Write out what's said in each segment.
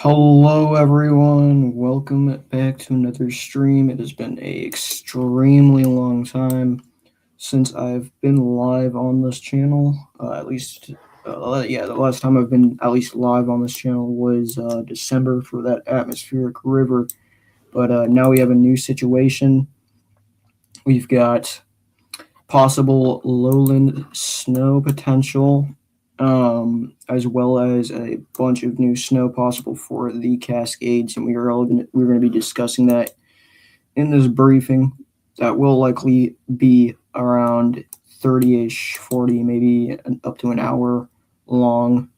Hello everyone, welcome back to another stream. It has been a extremely long time since I've been live on this channel. The last time I've been at least live on this channel was December for that atmospheric river. But now we have a new situation. We've got possible lowland snow potential, as well as a bunch of new snow possible for the Cascades, and we're going to be discussing that in this briefing. That will likely be around 30-ish, 40, maybe up to an hour long,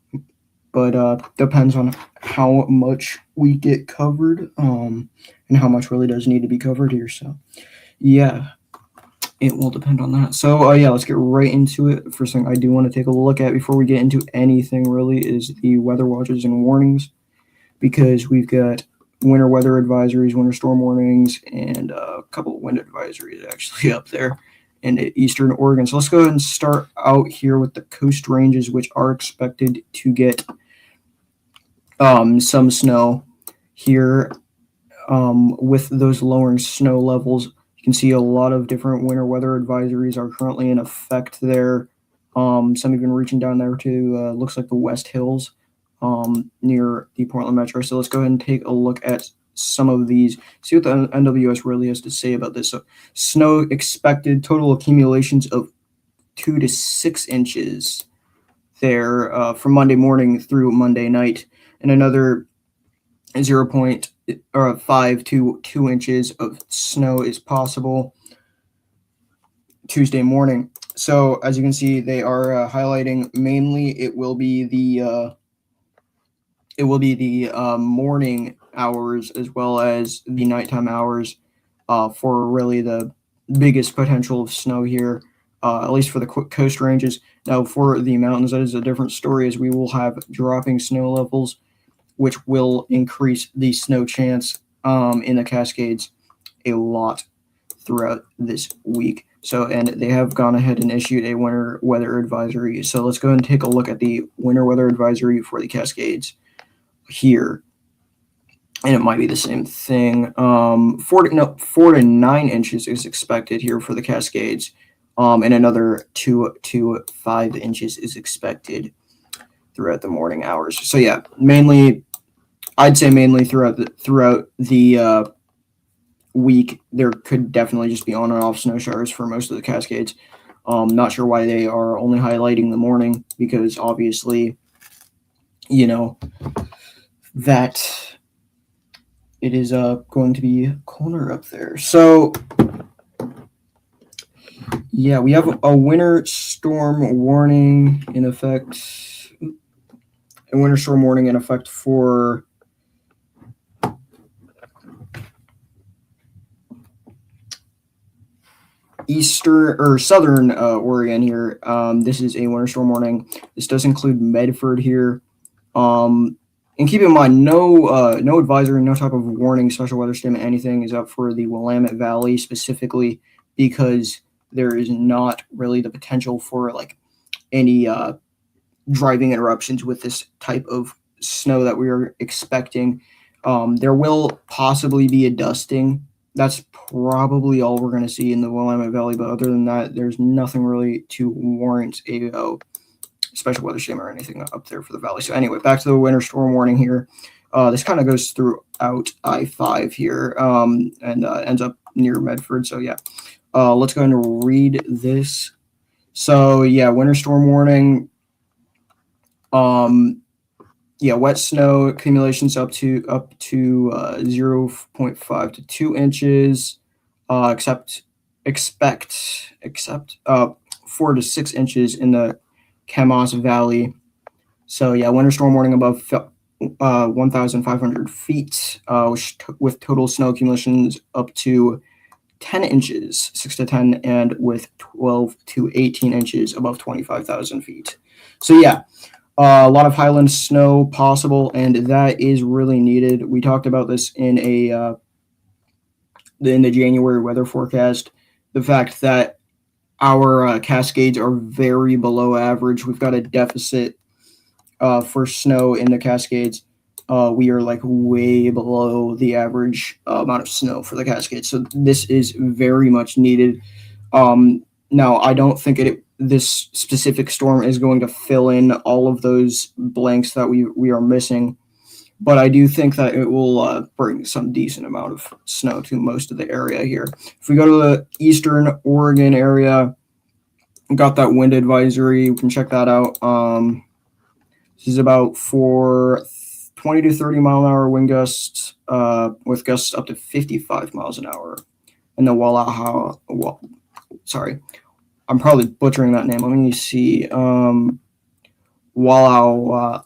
but depends on how much we get covered, and how much really does need to be covered here. So, yeah. It will depend on that. So, let's get right into it. First thing I do want to take a look at before we get into anything really is the weather watches and warnings, because we've got winter weather advisories, winter storm warnings, and a couple of wind advisories actually up there in eastern Oregon. So let's go ahead and start out here with the coast ranges, which are expected to get some snow here, with those lowering snow levels. You can see a lot of different winter weather advisories are currently in effect there. Some even reaching down there to looks like the West Hills, near the Portland Metro. So let's go ahead and take a look at some of these, see what the NWS really has to say about this. So snow expected, total accumulations of 2 to 6 inches there from Monday morning through Monday night, and another 0.5 to 2 inches of snow is possible Tuesday morning. So as you can see, they are highlighting mainly it will be the morning hours as well as the nighttime hours for really the biggest potential of snow here, at least for the coast ranges. Now for the mountains, that is a different story, as we will have dropping snow levels, which will increase the snow chance in the Cascades a lot throughout this week. So, and they have gone ahead and issued a winter weather advisory. So let's go ahead and take a look at the winter weather advisory for the Cascades here. And it might be the same thing. 4 to 9 inches is expected here for the Cascades, and another 2 to 5 inches is expected throughout the morning hours. So yeah, I'd say mainly throughout the week, there could definitely just be on and off snow showers for most of the Cascades. Not sure why they are only highlighting the morning, because obviously, that it is going to be colder up there. So yeah, we have a winter storm warning in effect. A winter storm warning in effect for eastern or southern Oregon here. This is a winter storm warning. This does include Medford here. And keep in mind, no advisory, no type of warning, special weather statement, anything is up for the Willamette Valley specifically, because there is not really the potential for like any driving interruptions with this type of snow that we are expecting. There will possibly be a dusting. That's probably all we're going to see in the Willamette Valley, but other than that, there's nothing really to warrant a special weather statement or anything up there for the valley. So anyway, back to the winter storm warning here. This kind of goes throughout I-5 here, and ends up near Medford. So yeah, let's go ahead and read this. So yeah, winter storm warning. Wet snow accumulations up to 0.5 to 2 inches. Expect 4 to 6 inches in the Camas Valley. So yeah, winter storm warning above 1,500 feet, with total snow accumulations up to 10 inches, 6 to 10, and with 12 to 18 inches above 25,000 feet. So yeah, a lot of highland snow possible, and that is really needed. We talked about this in the January weather forecast, the fact that our Cascades are very below average. We've got a deficit for snow in the Cascades. we are like way below the average amount of snow for the Cascades. So this is very much needed. Now, I don't think this specific storm is going to fill in all of those blanks that we are missing, but I do think that it will bring some decent amount of snow to most of the area here. If we go to the eastern Oregon area, got that wind advisory. We can check that out. This is about for 20 to 30 mile an hour wind gusts, with gusts up to 55 miles an hour. And the sorry, I'm probably butchering that name. Let me see. Wallowa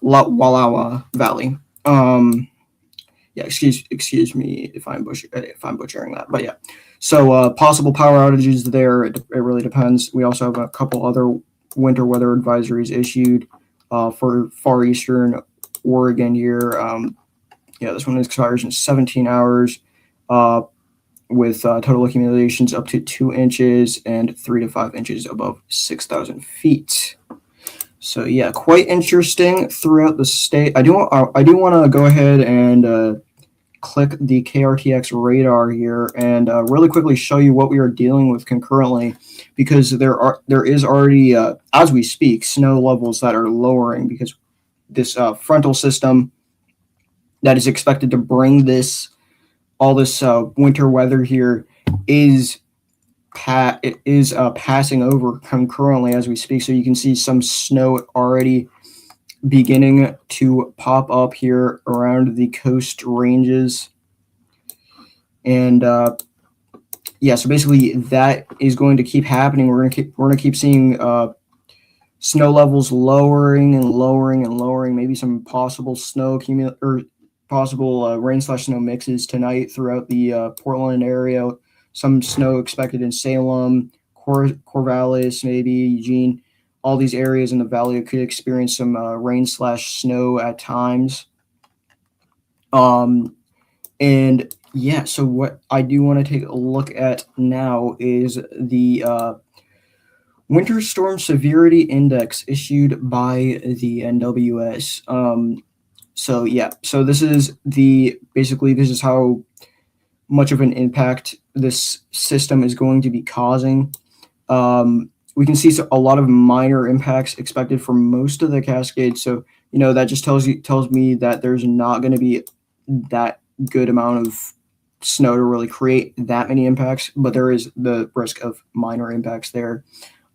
Valley. Yeah, excuse me if I'm butchering that, but yeah. So possible power outages there. It really depends. We also have a couple other winter weather advisories issued for far eastern Oregon here. Yeah, this one expires in 17 hours. With total accumulations up to 2 inches and 3 to 5 inches above 6,000 feet. So yeah, quite interesting throughout the state. I do want to go ahead and click the KRTX radar here and really quickly show you what we are dealing with concurrently, because there is already as we speak snow levels that are lowering because this frontal system that is expected to bring all this winter weather here is passing over concurrently as we speak. So you can see some snow already beginning to pop up here around the coast ranges. And yeah, so basically that is going to keep happening. We're gonna keep seeing snow levels lowering and lowering and lowering. Maybe some possible snow possible rain/snow mixes tonight throughout the Portland area. Some snow expected in Salem, Corvallis, maybe Eugene. All these areas in the valley could experience some rain/snow at times. And yeah, so what I do want to take a look at now is the Winter Storm Severity Index issued by the NWS. So yeah, so this is how much of an impact this system is going to be causing. We can see a lot of minor impacts expected for most of the Cascade. So that just tells me that there's not going to be that good amount of snow to really create that many impacts, but there is the risk of minor impacts there.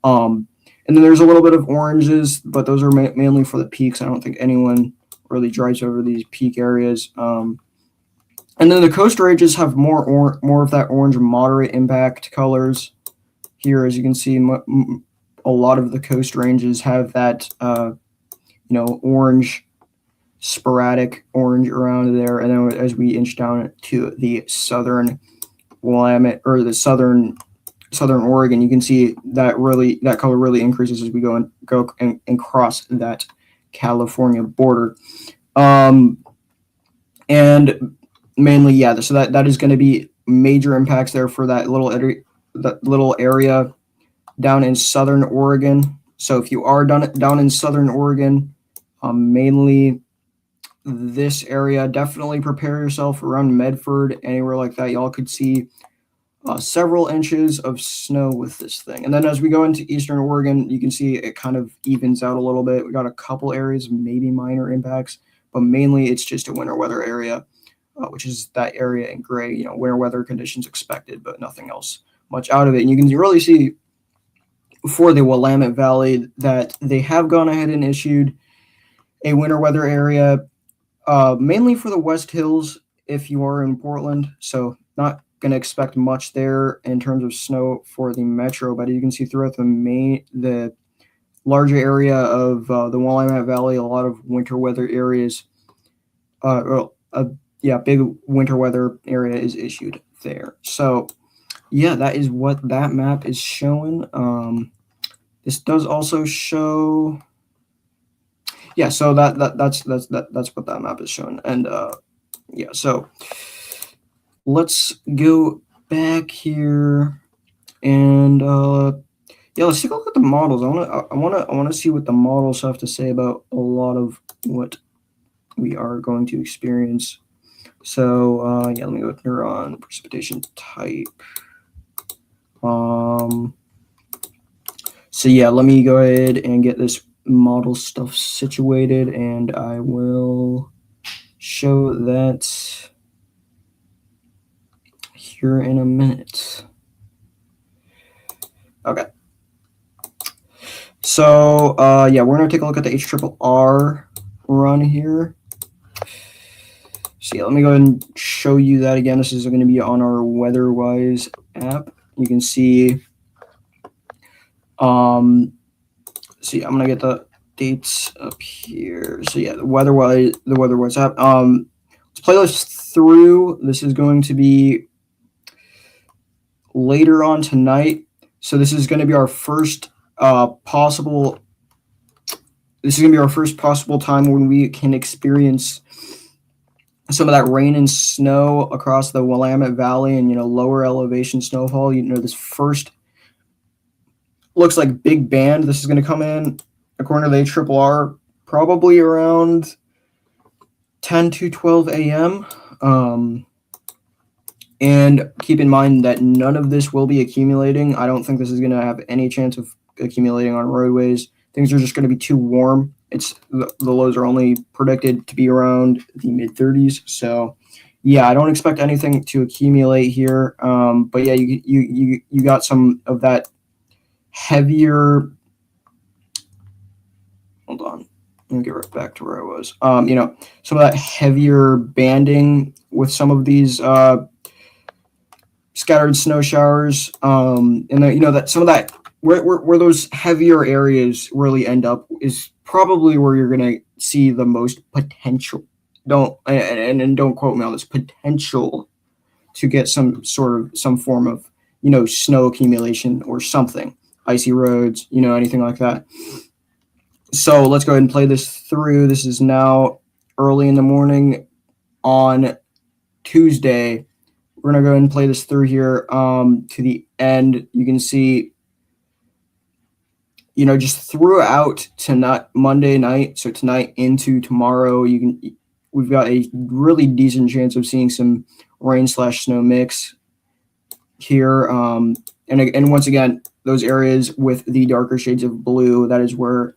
And then there's a little bit of oranges, but those are mainly for the peaks. I don't think anyone really drives over these peak areas. And then the coast ranges have more of that orange moderate impact colors. Here, as you can see, a lot of the coast ranges have that, orange, sporadic orange around there. And then as we inch down to the southern Willamette or the southern Oregon, you can see that color really increases as we go and cross that California border. And mainly, yeah, so that is going to be major impacts there for that little area down in southern Oregon. So if you are down in southern Oregon, mainly this area, definitely prepare yourself around Medford, anywhere like that. Y'all could see several inches of snow with this thing. And then as we go into eastern Oregon, you can see it kind of evens out a little bit. We got a couple areas, maybe minor impacts, but mainly it's just a winter weather area, which is that area in gray, winter weather conditions expected, but nothing else much out of it. And you can really see for the Willamette Valley that they have gone ahead and issued a winter weather area, mainly for the West Hills if you are in Portland. So not going to expect much there in terms of snow for the metro, but you can see throughout the larger area of the Willamette Valley, a lot of winter weather areas. Big winter weather area is issued there. So yeah, that is what that map is showing. This does also show. Yeah, so that's what that map is showing, and yeah, so let's go back here, and yeah, let's take a look at the models. I want to see what the models have to say about a lot of what we are going to experience. So yeah, let me go with neuron precipitation type. So yeah, let me go ahead and get this model stuff situated, and I will show that here in a minute. Okay. So yeah, we're gonna take a look at the HRRR run here. So yeah, let me go ahead and show you that again. This is going to be on our WeatherWise app. You can see. So yeah, I'm gonna get the dates up here. So yeah, the WeatherWise app. Let's play this through. This is going to be later on tonight. So this is going to be our first possible. This is going to be our first possible time when we can experience some of that rain and snow across the Willamette Valley and lower elevation snowfall. This first looks like big band. This is going to come in according to the HRRR probably around 10 to 12 a.m. And keep in mind that none of this will be accumulating. I don't think this is going to have any chance of accumulating on roadways. Things are just going to be too warm. The lows are only predicted to be around the mid 30s. So yeah, I don't expect anything to accumulate here. But yeah, you got some of that heavier. Hold on, let me get right back to where I was. Some of that heavier banding with some of these scattered snow showers, and that some of that where those heavier areas really end up is probably where you're going to see the most potential. Don't quote me on this, potential to get some form of snow accumulation or something, icy roads, anything like that. So let's go ahead and play this through. This is now early in the morning on Tuesday. We're going to go ahead and play this through here to the end. You can see, just throughout tonight, Monday night, so tonight into tomorrow, we've got a really decent chance of seeing some rain/snow mix here. And once again, those areas with the darker shades of blue, that is where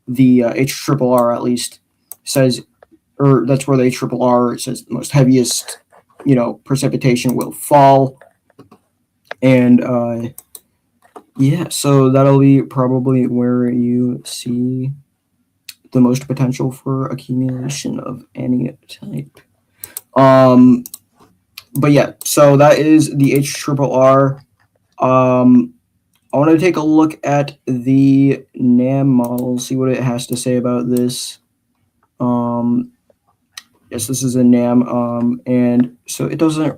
the HRRR at least says, or that's where the HRRR says the most heaviest precipitation will fall. And yeah, so that'll be probably where you see the most potential for accumulation of any type. But yeah, so that is the HRRR. I want to take a look at the NAM model, see what it has to say about this. Yes, this is a NAM, and so it doesn't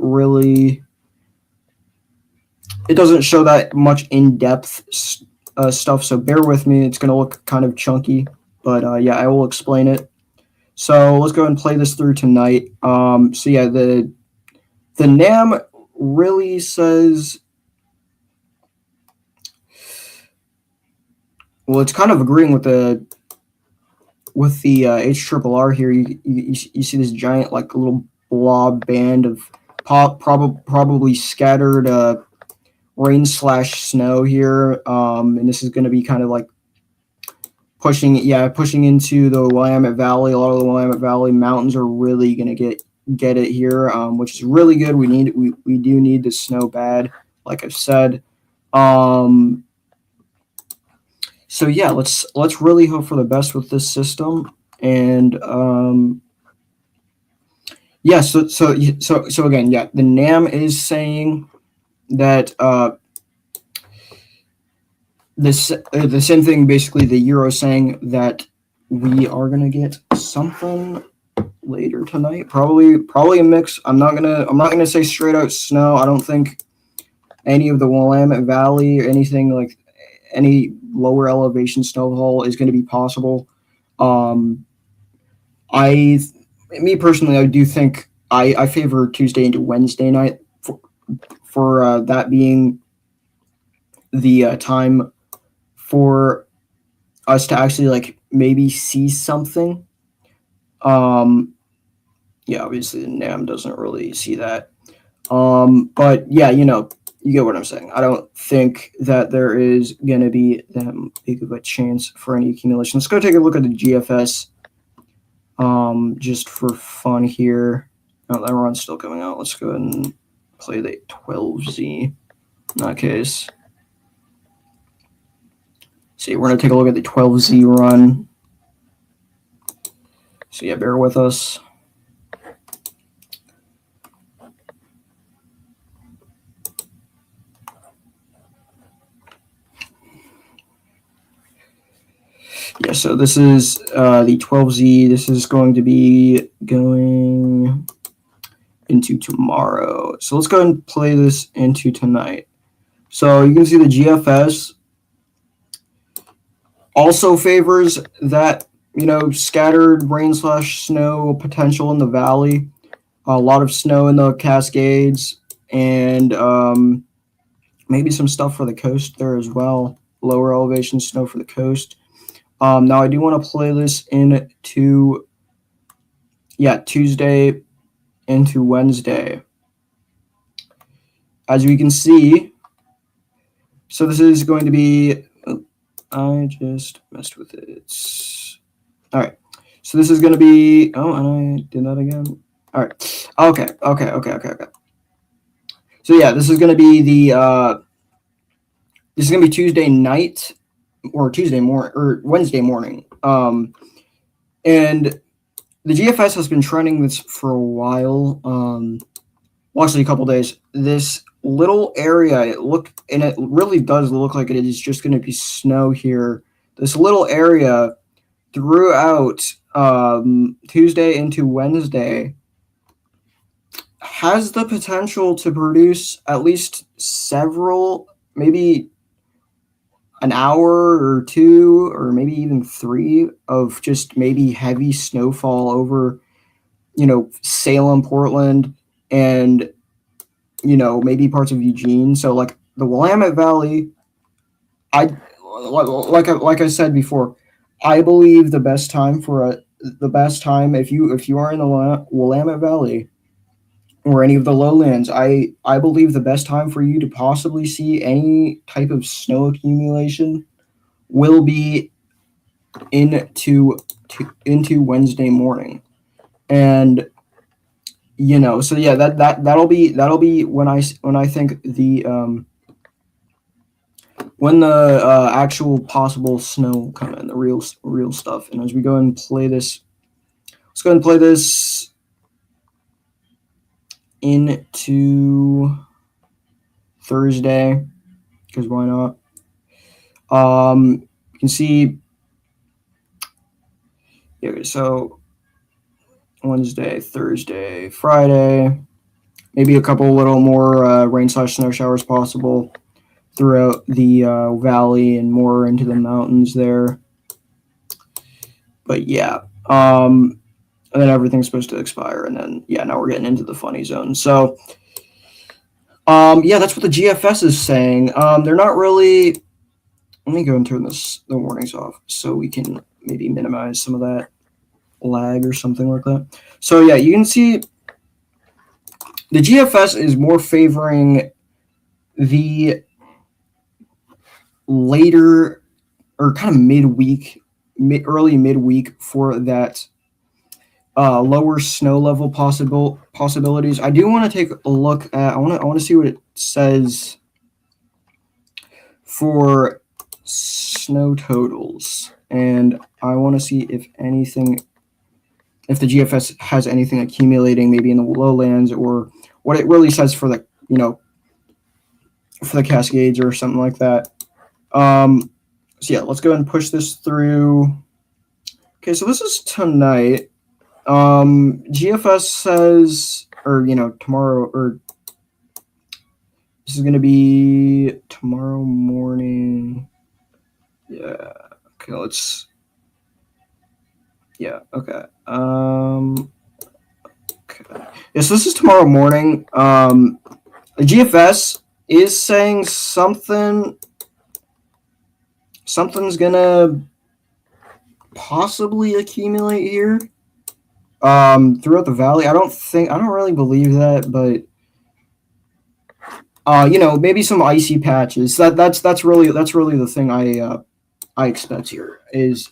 show that much in-depth stuff, so bear with me. It's going to look kind of chunky, but yeah, I will explain it. So let's go ahead and play this through tonight. So yeah, the NAM really says, well, it's kind of agreeing with the HRRR here. You see this giant, like, little blob band of probably scattered rain/snow here, and this is going to be kind of like pushing into the Willamette Valley. A lot of the Willamette Valley mountains are really going to get it here, which is really good. We do need the snow bad, like I've said. So yeah, let's really hope for the best with this system. And yeah, so again, yeah, the NAM is saying that the same thing, basically. The Euro saying that we are gonna get something later tonight, probably a mix. I'm not gonna say straight out snow. I don't think any of the Willamette Valley or anything like any lower elevation snowfall is going to be possible. Me personally, I do think I favor Tuesday into Wednesday night for that being the time for us to actually, like, maybe see something. Yeah, obviously the NAM doesn't really see that. But yeah, you get what I'm saying. I don't think that there is going to be that big of a chance for any accumulation. Let's go take a look at the GFS just for fun here. Oh, that run's still coming out. Let's go ahead and play the 12Z in that case. See, we're going to take a look at the 12Z run. So yeah, bear with us. Yeah, so this is the 12Z. This is going to be going into tomorrow. So let's go ahead and play this into tonight. So you can see the GFS also favors that, scattered rain/snow potential in the valley. A lot of snow in the Cascades, and maybe some stuff for the coast there as well. Lower elevation snow for the coast. Now I do want to play this into, Tuesday into Wednesday. As we can see, so this is going to be, I just messed with it. All right. So this is going to be, and I did that again. All right. Okay. So yeah, this is going to be this is going to be Tuesday night or Tuesday morning or Wednesday morning. And the GFS has been trending this for a while. Well, actually a couple days. This little area, it really does look like it is just going to be snow here. This little area throughout Tuesday into Wednesday has the potential to produce at least several, maybe an hour or two, or maybe even 3 of just maybe heavy snowfall over, Salem, Portland, and, maybe parts of Eugene. So like the Willamette Valley, like I said before, I believe the best time if you are in the Willamette Valley or any of the lowlands, I believe the best time for you to possibly see any type of snow accumulation will be into Wednesday morning. And so yeah, that'll be when I think when the actual possible snow will come in, the real stuff. And as we go and play this, let's go ahead and play this into Thursday, because why not? You can see, so Wednesday, Thursday, Friday, maybe a couple little more rain/snow showers possible throughout the valley and more into the mountains there. But yeah, and then everything's supposed to expire, and then now we're getting into the funny zone. So that's what the GFS is saying. They're not really. Let me go and turn the warnings off so we can maybe minimize some of that lag or something like that. So yeah, you can see the GFS is more favoring the later or kind of early midweek for that lower snow level possibilities. I do want to take a look at. I want to see what it says for snow totals, and I want to see if the GFS has anything accumulating maybe in the lowlands, or what it really says for the for the Cascades or something like that. So yeah, let's go ahead and push this through. Okay, so this is tonight. GFS says, or tomorrow, or this is going to be tomorrow morning. Yeah. Okay, let's. Yeah. Okay. Okay. Yeah, so this is tomorrow morning. The GFS is saying something's gonna possibly accumulate here. throughout the valley. I don't really believe that, but maybe some icy patches. That's really the thing I expect here is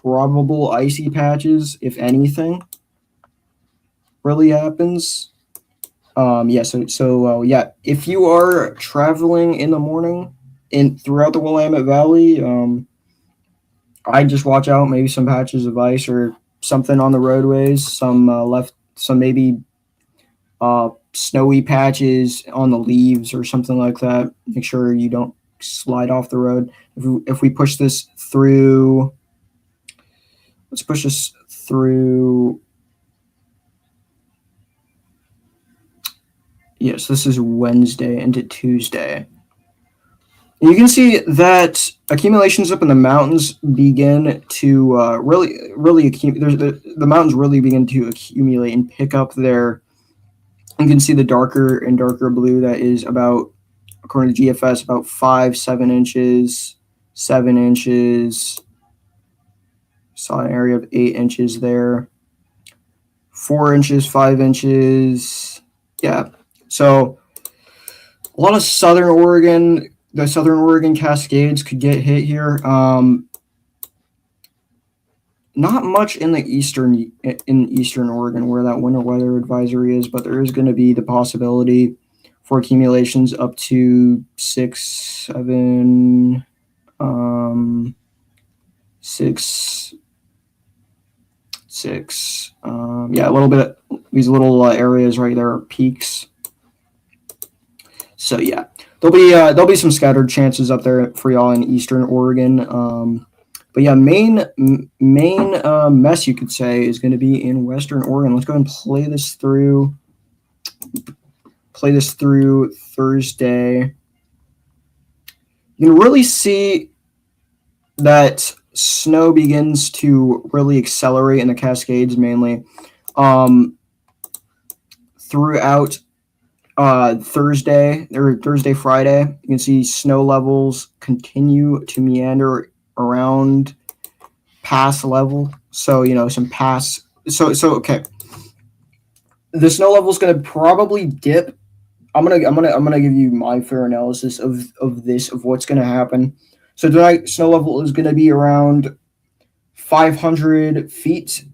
probable icy patches, if anything really happens. Yeah. If you are traveling in the morning in throughout the Willamette Valley, I just watch out. Maybe some patches of ice or something on the roadways. Some maybe snowy patches on the leaves or something like that. Make sure you don't slide off the road. If we push this through, let's push this through. Yes, this is Wednesday into Tuesday. You can see that accumulations up in the mountains begin to really the mountains really begin to accumulate and pick up their. You can see the darker and darker blue that is about, according to GFS, about 7 inches, 7 inches. Saw an area of 8 inches there. 4 inches, 5 inches. Yeah. So a lot of southern Oregon, the southern Oregon Cascades could get hit here. Not much in eastern Oregon where that winter weather advisory is, but there is going to be the possibility for accumulations up to 6, 7, 6. Yeah, a little bit. These little areas right there are peaks. So yeah, there'll be some scattered chances up there for y'all in eastern Oregon. But yeah, main mess you could say is going to be in western Oregon. Let's go ahead and play this through. Thursday. You can really see that snow begins to really accelerate in the Cascades mainly throughout Thursday, Friday. You can see snow levels continue to meander around pass level. So, some pass. So okay. The snow level is going to probably dip. I'm gonna give you my fair analysis of what's going to happen. So tonight, snow level is going to be around 500 feet,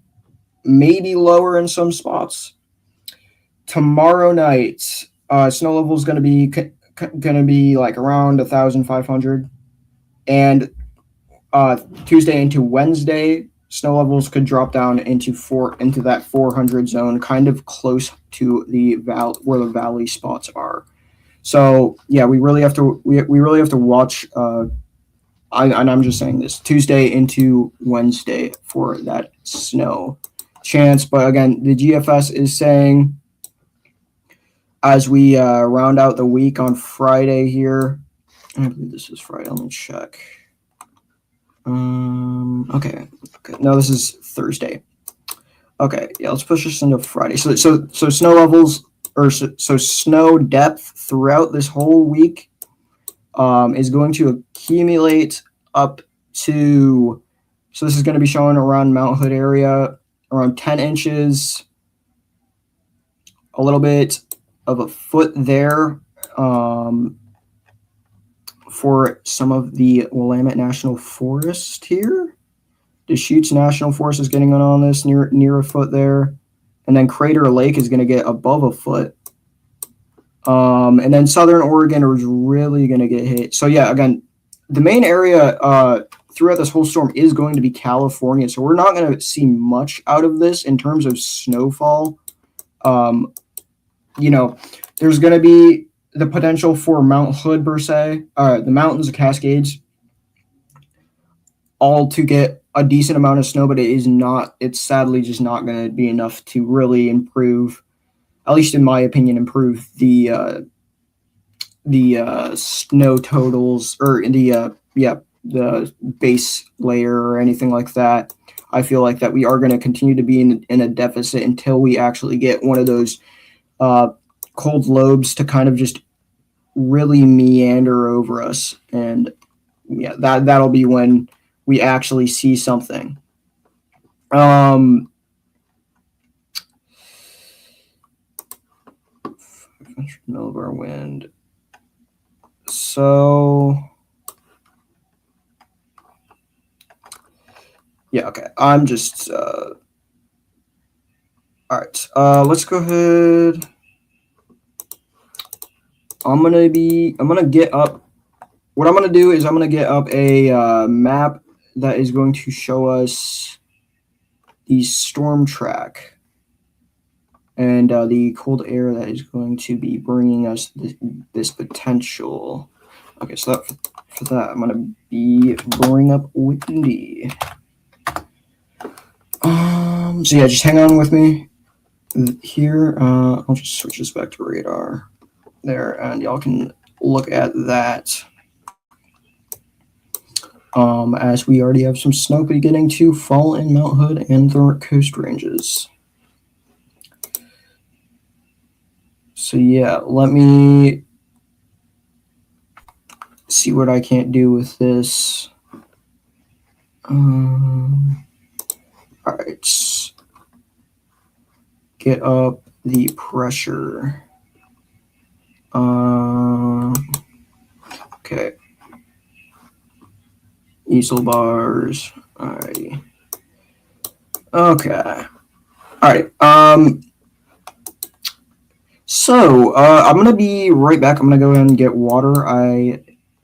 maybe lower in some spots. Tomorrow night, snow level is going to be like around 1,500, and Tuesday into Wednesday, snow levels could drop down into that 400 zone, kind of close to where the valley spots are. So yeah, we really have to watch. And I'm just saying this Tuesday into Wednesday for that snow chance. But again, the GFS is saying as we round out the week on Friday here. I believe this is Friday. Let me check. Okay. No, this is Thursday. Okay, yeah, let's push this into Friday. So snow levels so snow depth throughout this whole week is going to accumulate up to. So this is going to be showing around Mount Hood area around 10 inches, a little bit of a foot there. For some of the Willamette National Forest here. Deschutes National Forest is getting on this near a foot there. And then Crater Lake is going to get above a foot. And then Southern Oregon is really going to get hit. So yeah, again, the main area throughout this whole storm is going to be California. So we're not going to see much out of this in terms of snowfall. There's going to be the potential for Mount Hood per se, the mountains, the Cascades, all to get a decent amount of snow, but it's sadly just not going to be enough to really improve, at least in my opinion, improve the snow totals or the base layer or anything like that. I feel like that we are going to continue to be in a deficit until we actually get one of those cold lobes to kind of just really meander over us, and yeah, that'll be when we actually see something. millibar wind. So yeah, okay. I'm just all right. Let's go ahead. I'm gonna get up. What I'm gonna do is I'm gonna get up a map that is going to show us the storm track and the cold air that is going to be bringing us this potential. Okay, so for that, I'm gonna be bring up Windy. So yeah, just hang on with me here. I'll just switch this back to radar there, and y'all can look at that. As we already have some snow beginning to fall in Mount Hood and the coast ranges. So yeah, let me see what I can't do with this. All right, get up the pressure. Okay, easel bars. Alrighty. Okay. All right. So I'm gonna be right back. I'm gonna go ahead and get water.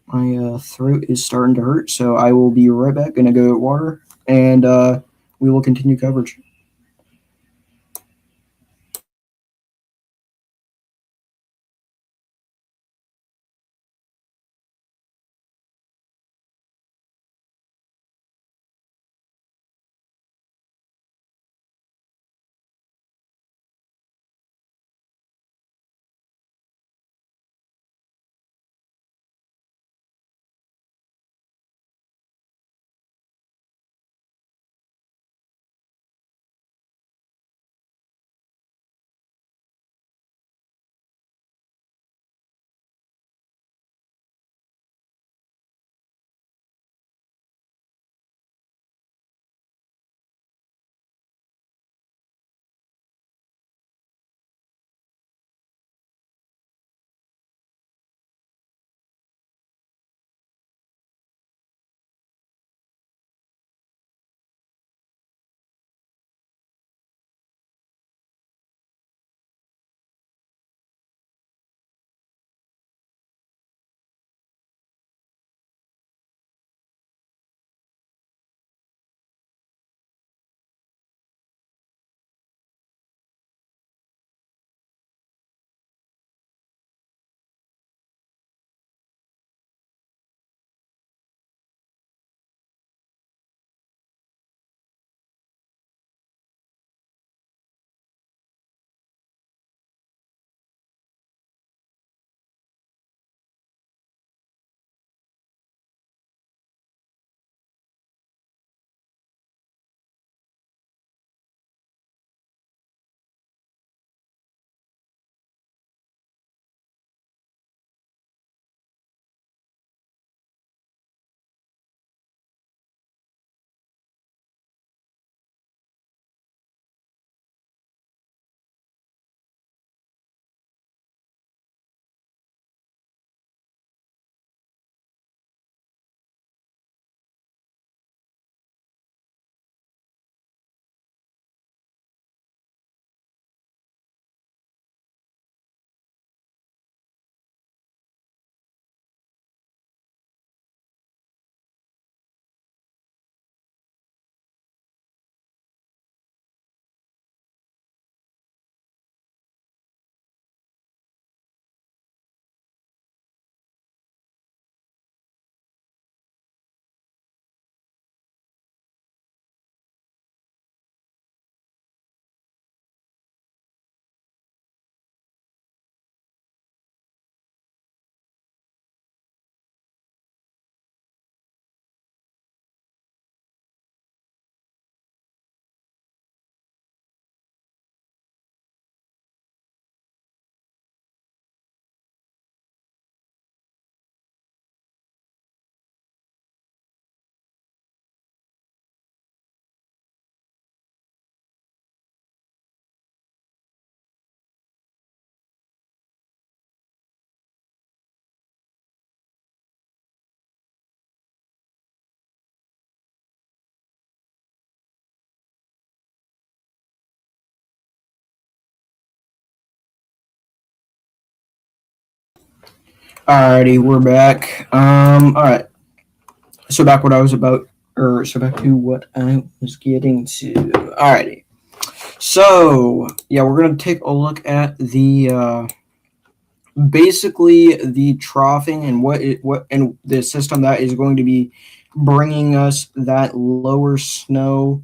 My throat is starting to hurt, so I will be right back. Gonna go get water, and we will continue coverage. Alrighty, we're back. All right. So back what I was about, or so back to what I was getting to. Alrighty. So yeah, we're gonna take a look at the basically the troughing and what and the system that is going to be bringing us that lower snow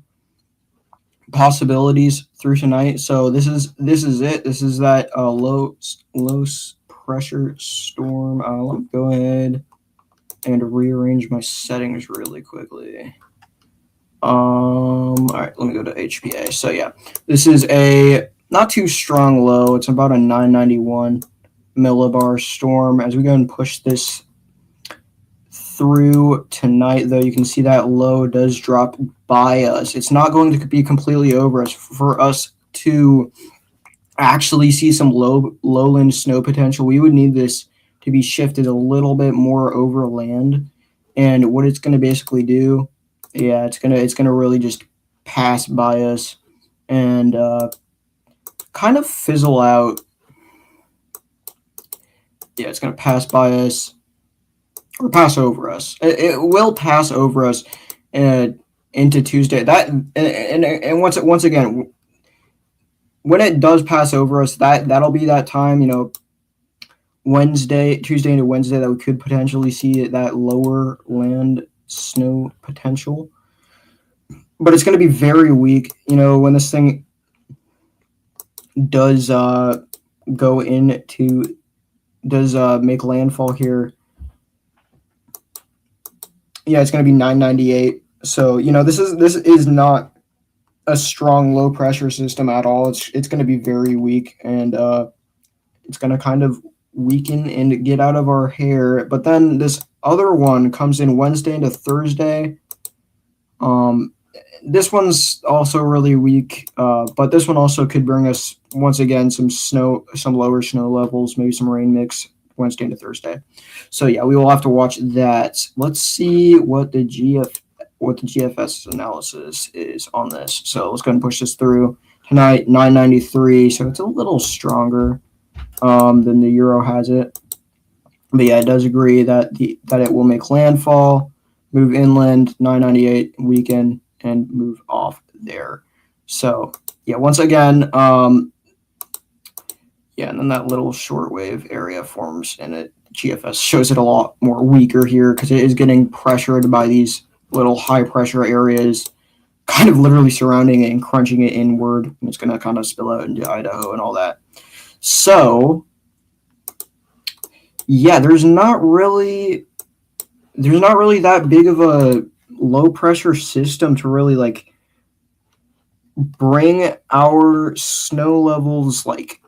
possibilities through tonight. So this is it. This is that low pressure storm. Let me go ahead and rearrange my settings really quickly. All right, let me go to HPA. So yeah, this is a not too strong low. It's about a 991 millibar storm. As we go and push this through tonight, though, you can see that low does drop by us. It's not going to be completely over us. For us to actually see some lowland snow potential, we would need this to be shifted a little bit more over land. And what it's going to basically do, yeah, it's gonna really just pass by us and kind of fizzle out. Yeah, it's gonna pass by us or pass over us. It will pass over us into Tuesday. That and once again, when it does pass over us, that'll be that time, Tuesday into Wednesday, that we could potentially see that lower land snow potential. But it's going to be very weak, when this thing does make landfall here. Yeah, it's going to be 998. So this is not a strong low pressure system at all. It's going to be very weak, and it's going to kind of weaken and get out of our hair. But then this other one comes in Wednesday into Thursday. This one's also really weak, but this one also could bring us once again some lower snow levels, maybe some rain mix Wednesday into Thursday. So yeah, we will have to watch that. Let's see what the GFS analysis is on this. So let's go ahead and push this through tonight. 993, so it's a little stronger than the Euro has it. But yeah, it does agree that it will make landfall, move inland, 998, weaken, and move off there. So yeah, once again, and then that little shortwave area forms, and it GFS shows it a lot more weaker here because it is getting pressured by these little high pressure areas, kind of literally surrounding it and crunching it inward, and it's going to kind of spill out into Idaho and all that. So yeah, there's not really that big of a low pressure system to really like bring our snow levels like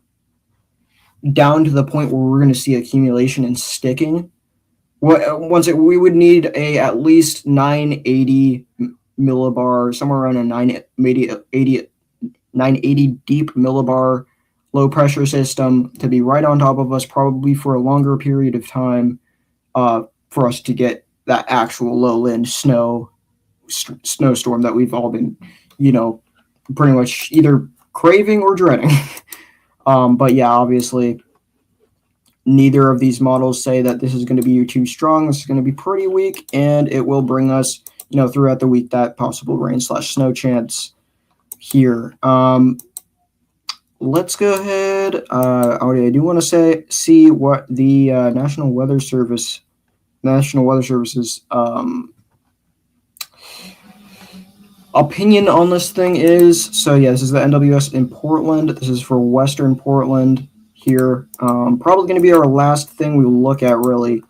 down to the point where we're going to see accumulation and sticking. We would need at least 980 millibar, somewhere around a 980 deep millibar low pressure system to be right on top of us, probably for a longer period of time, for us to get that actual lowland snowstorm that we've all been, pretty much either craving or dreading. But yeah, obviously, neither of these models say that this is going to be too strong. This is going to be pretty weak, and it will bring us, throughout the week, that possible rain/snow chance here. Let's go ahead. I do want to see what the National Weather Service's opinion on this thing is. So yeah, this is the NWS in Portland. This is for Western Portland here. Probably going to be our last thing we look at, really.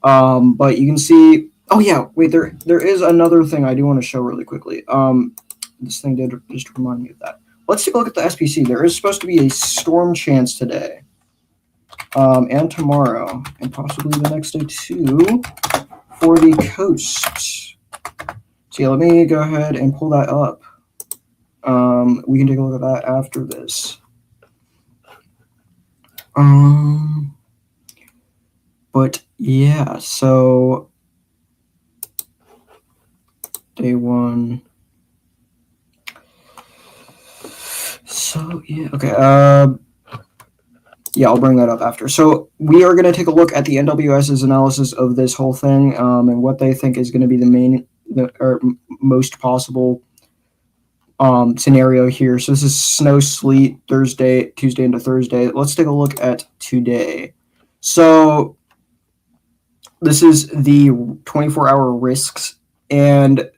But you can see. Oh yeah, wait. There is another thing I do want to show really quickly. This thing did just remind me of that. Let's take a look at the SPC. There is supposed to be a storm chance today, and tomorrow, and possibly the next day too, for the coast. So yeah, let me go ahead and pull that up. We can take a look at that after this. But yeah, so day one. So yeah, okay. Yeah, I'll bring that up after. So we are going to take a look at the NWS's analysis of this whole thing, and what they think is going to be or most possible scenario here. So this is snow, sleet, Thursday, Tuesday into Thursday. Let's take a look at today. So this is the 24-hour risks, and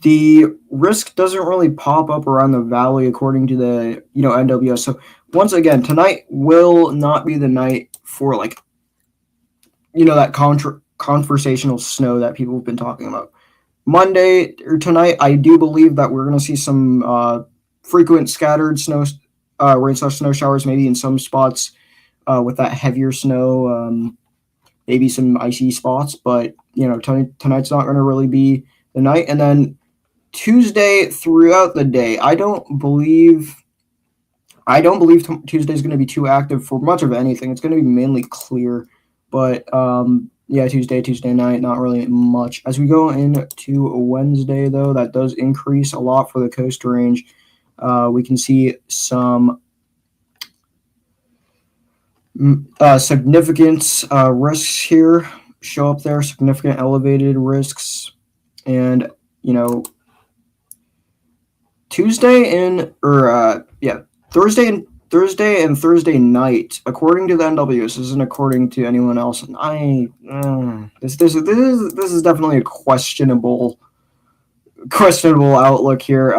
the risk doesn't really pop up around the valley according to the NWS. So once again, tonight will not be the night for that conversational snow that people have been talking about. Monday or tonight, I do believe that we're going to see some frequent scattered snow, rain/snow showers, maybe in some spots with that heavier snow, maybe some icy spots. But tonight's not going to really be the night. And then Tuesday throughout the day, I don't believe Tuesday is going to be too active for much of anything. It's going to be mainly clear, but yeah, Tuesday night, not really much. As we go into Wednesday, though, that does increase a lot for the coast range. We can see some significant risks here show up there, significant elevated risks, and Thursday and Thursday night, according to the NWS, this isn't according to anyone else. And this is definitely a questionable outlook here.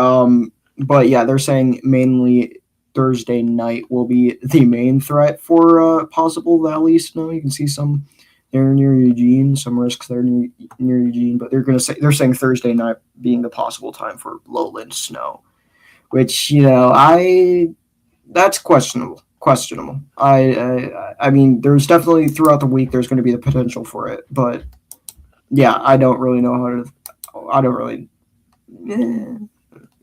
But yeah, they're saying mainly Thursday night will be the main threat for possible valley snow. You can see some there near Eugene, some risks there near Eugene, but they're saying Thursday night being the possible time for lowland snow, which that's questionable. I mean, there's definitely throughout the week there's going to be the potential for it, but yeah, I don't really know how to. I don't really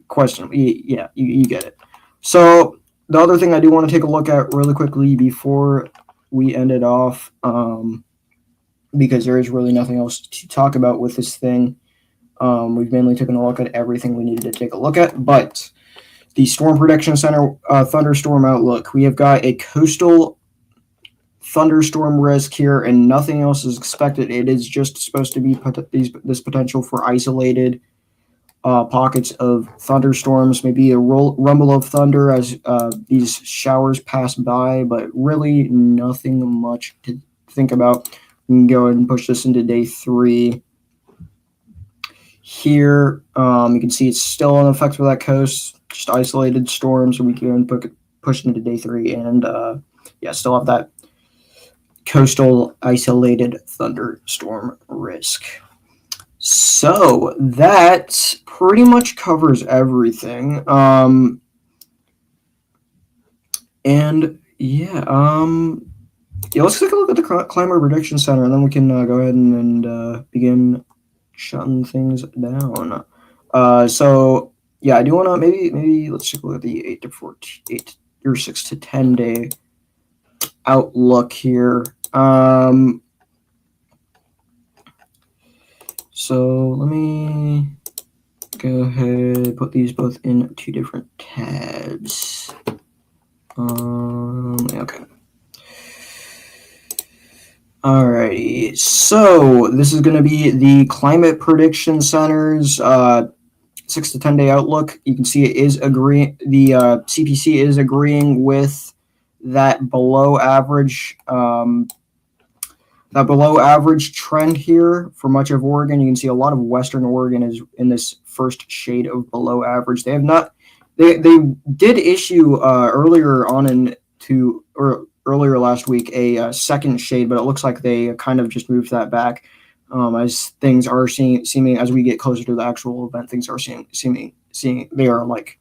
questionable. Yeah, you get it. So the other thing I do want to take a look at really quickly before we end it off, because there is really nothing else to talk about with this thing. We've mainly taken a look at everything we needed to take a look at, but the Storm Prediction Center thunderstorm outlook. We have got a coastal thunderstorm risk here, and nothing else is expected. It is just supposed to be this potential for isolated pockets of thunderstorms, maybe a rumble of thunder as these showers pass by, but really nothing much to think about. We can go ahead and push this into day 3. Here, you can see it's still in effect for that coast, just isolated storms. So we can push into day 3, and still have that coastal isolated thunderstorm risk. So that pretty much covers everything. Let's take a look at the Climate Prediction Center, and then we can go ahead and begin shutting things down. So yeah, I do want to maybe let's take a look at the 8 or 6 to 10 day outlook here. So let me go ahead, put these both in 2 different tabs. Okay. Alrighty, so this is going to be the Climate Prediction Center's 6 to 10 day outlook. You can see it is agreeing. The CPC is agreeing with that below average trend here for much of Oregon. You can see a lot of Western Oregon is in this first shade of below average. They have not. They did issue earlier last week a second shade, but it looks like they kind of just moved that back as things are seeming as we get closer to the actual event. Things are seeing they are like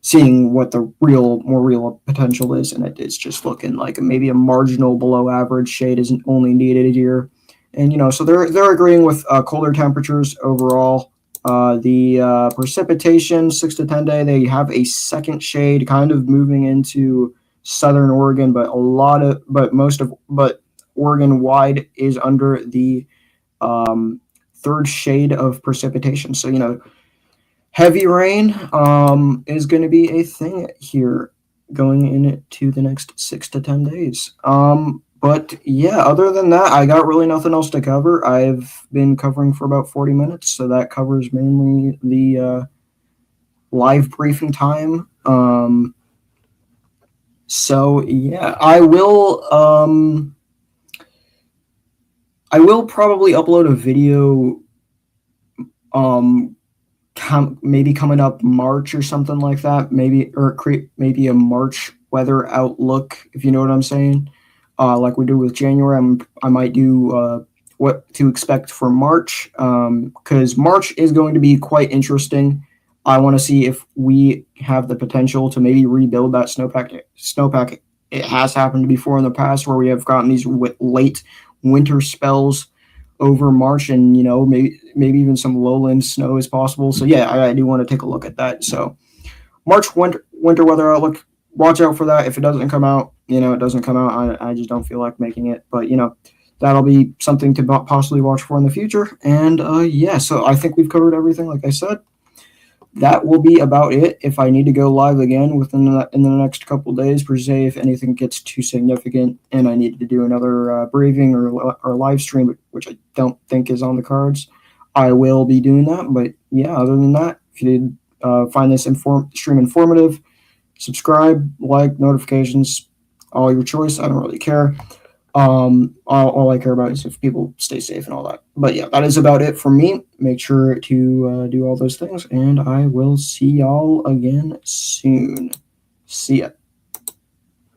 seeing what the more real potential is, and it is just looking like maybe a marginal below average shade isn't only needed here. And so they're agreeing with colder temperatures overall. The precipitation 6 to 10 day, they have a second shade kind of moving into southern Oregon, but Oregon wide is under the third shade of precipitation. So heavy rain is going to be a thing here going into the next 6 to 10 days. But yeah, other than that, I got really nothing else to cover. I've been covering for about 40 minutes, so that covers mainly the live briefing time. So yeah, I will probably upload a video um maybe coming up March or something like that. Maybe or create maybe a March weather outlook, if you know what I'm saying. Like we do with January, I might do what to expect for March, because March is going to be quite interesting. I want to see if we have the potential to maybe rebuild that snowpack. Snowpack. It has happened before in the past where we have gotten these late winter spells over March, and maybe even some lowland snow is possible. So yeah, I do want to take a look at that. So March winter weather outlook. Watch out for that. If it doesn't come out, it doesn't come out. I just don't feel like making it. But that'll be something to possibly watch for in the future. And yeah, so I think we've covered everything. Like I said, that will be about it. If I need to go live again in the next couple days, per se, if anything gets too significant and I need to do another briefing or live stream, which I don't think is on the cards, I will be doing that. But yeah, other than that, if you did find this stream informative, subscribe, like, notifications, all your choice. I don't really care. All I care about is if people stay safe and all that. But yeah, that is about it for me. Make sure to do all those things, and I will see y'all again soon. See ya.